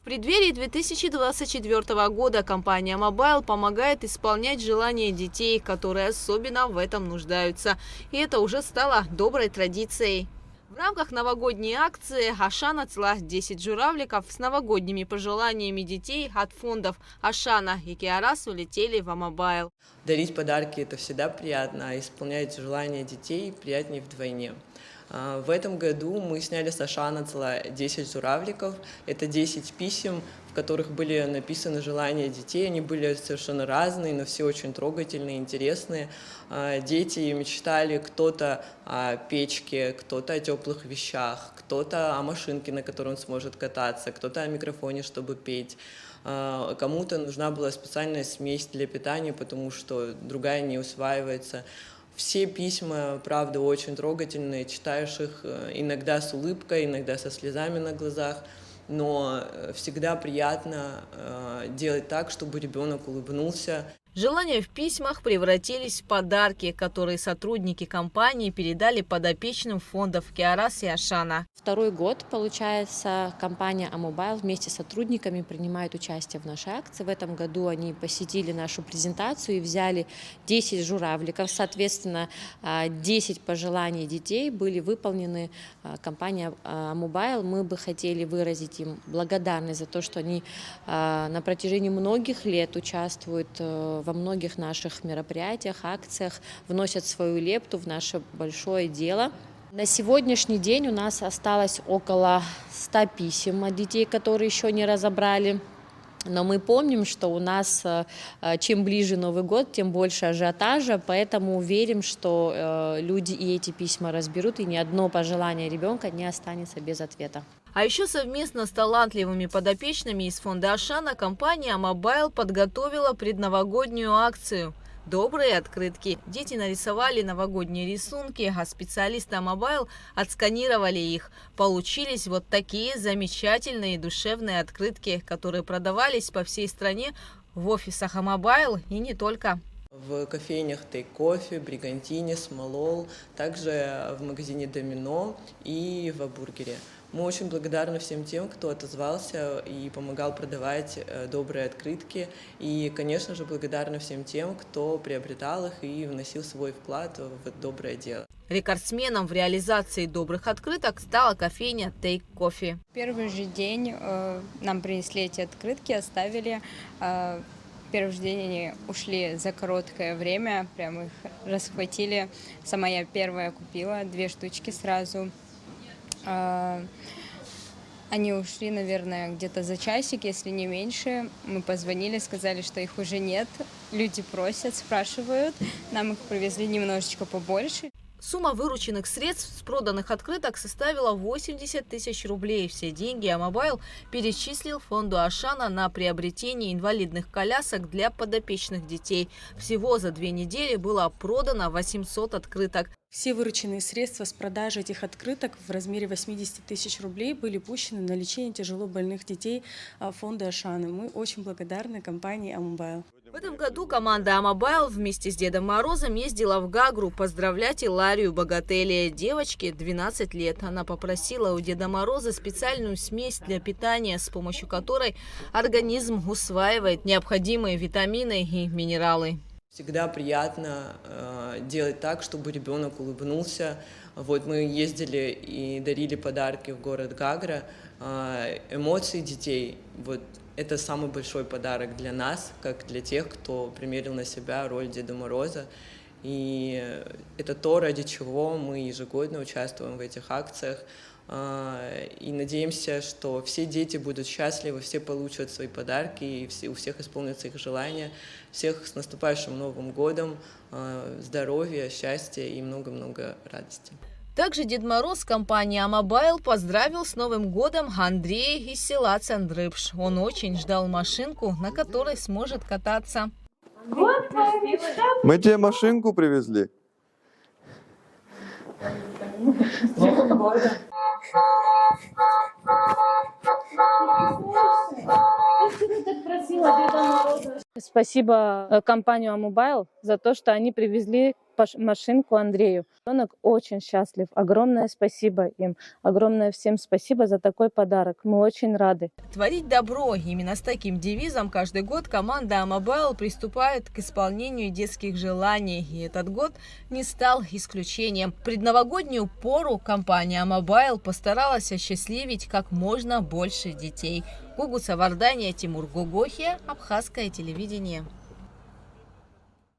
В преддверии 2024 года компания Mobile помогает исполнять желания детей, которые особенно в этом нуждаются. И это уже стало доброй традицией. В рамках новогодней акции Ашана цла 10 журавликов с новогодними пожеланиями детей от фондов Ашана и Киарас улетели в Mobile. Дарить подарки – это всегда приятно, а исполнять желания детей приятнее вдвойне. В этом году мы сняли с Ашана цла 10 журавликов. Это 10 писем, в которых были написаны желания детей. Они были совершенно разные, но все очень трогательные, интересные. Дети мечтали кто-то о печке, кто-то о теплых вещах, кто-то о машинке, на которой он сможет кататься, кто-то о микрофоне, чтобы петь. Кому-то нужна была специальная смесь для питания, потому что другая не усваивается. Все письма, правда, очень трогательные, читаешь их иногда с улыбкой, иногда со слезами на глазах, но всегда приятно делать так, чтобы ребенок улыбнулся. Желания в письмах превратились в подарки, которые сотрудники компании передали подопечным фондов Киарас и Ашана. Второй год, получается, компания Mobile вместе с сотрудниками принимает участие в нашей акции. В этом году они посетили нашу презентацию и взяли 10 журавликов. Соответственно, 10 пожеланий детей были выполнены компанией Mobile. Мы бы хотели выразить им благодарность за то, что они на протяжении многих лет участвуют во многих наших мероприятиях, акциях, вносят свою лепту в наше большое дело. На сегодняшний день у нас осталось около 100 писем от детей, которые еще не разобрали. Но мы помним, что у нас чем ближе Новый год, тем больше ажиотажа, поэтому верим, что люди и эти письма разберут, и ни одно пожелание ребенка не останется без ответа. А еще совместно с талантливыми подопечными из фонда Ашана компания Mobile подготовила предновогоднюю акцию «Добрые открытки». Дети нарисовали новогодние рисунки, а специалисты Mobile отсканировали их. Получились вот такие замечательные душевные открытки, которые продавались по всей стране в офисах Mobile и не только. В кофейнях Take Coffee, Бригантине, Смолол, также в магазине Домино и в Бургере. Мы очень благодарны всем тем, кто отозвался и помогал продавать добрые открытки. И, конечно же, благодарны всем тем, кто приобретал их и вносил свой вклад в доброе дело. Рекордсменом в реализации добрых открыток стала кофейня Take Coffee. Первый же день нам принесли эти открытки, оставили. Первый же день они ушли за короткое время, прям их расхватили. Сама я первая купила 2 штучки сразу. Они ушли, наверное, где-то за часик, если не меньше. Мы позвонили, сказали, что их уже нет. Люди просят, спрашивают. Нам их привезли немножечко побольше. Сумма вырученных средств с проданных открыток составила 80 тысяч рублей. Все деньги Mobile перечислил фонду Ашана на приобретение инвалидных колясок для подопечных детей. Всего за 2 недели было продано 800 открыток. Все вырученные средства с продажи этих открыток в размере 80 тысяч рублей были пущены на лечение тяжело больных детей фонда Ашаны. Мы очень благодарны компании Mobile. В этом году команда Mobile вместе с Дедом Морозом ездила в Гагру поздравлять Иларию Богатели. Девочке 12 лет. Она попросила у Деда Мороза специальную смесь для питания, с помощью которой организм усваивает необходимые витамины и минералы. Всегда приятно делать так, чтобы ребенок улыбнулся. Вот мы ездили и дарили подарки в город Гагра. Эмоции детей, вот это самый большой подарок для нас, как для тех, кто примерил на себя роль Деда Мороза. И это то, ради чего мы ежегодно участвуем в этих акциях. И надеемся, что все дети будут счастливы, все получат свои подарки, и у всех исполнятся их желания. Всех с наступающим Новым годом, здоровья, счастья и много-много радости. Также Дед Мороз компании Mobile поздравил с Новым годом Андрея из села Цандрыпш. Он очень ждал машинку, на которой сможет кататься. Мы тебе машинку привезли. Спасибо компанию Mobile за то, что они привезли машинку Андрею. Ребенок очень счастлив. Огромное спасибо им. Огромное всем спасибо за такой подарок. Мы очень рады. Творить добро. Именно с таким девизом каждый год команда Амобайл приступает к исполнению детских желаний. И этот год не стал исключением. В предновогоднюю пору компания Амобайл постаралась осчастливить как можно больше детей. Гугуса Вардания, Тимур Гугохия, Абхазское телевидение.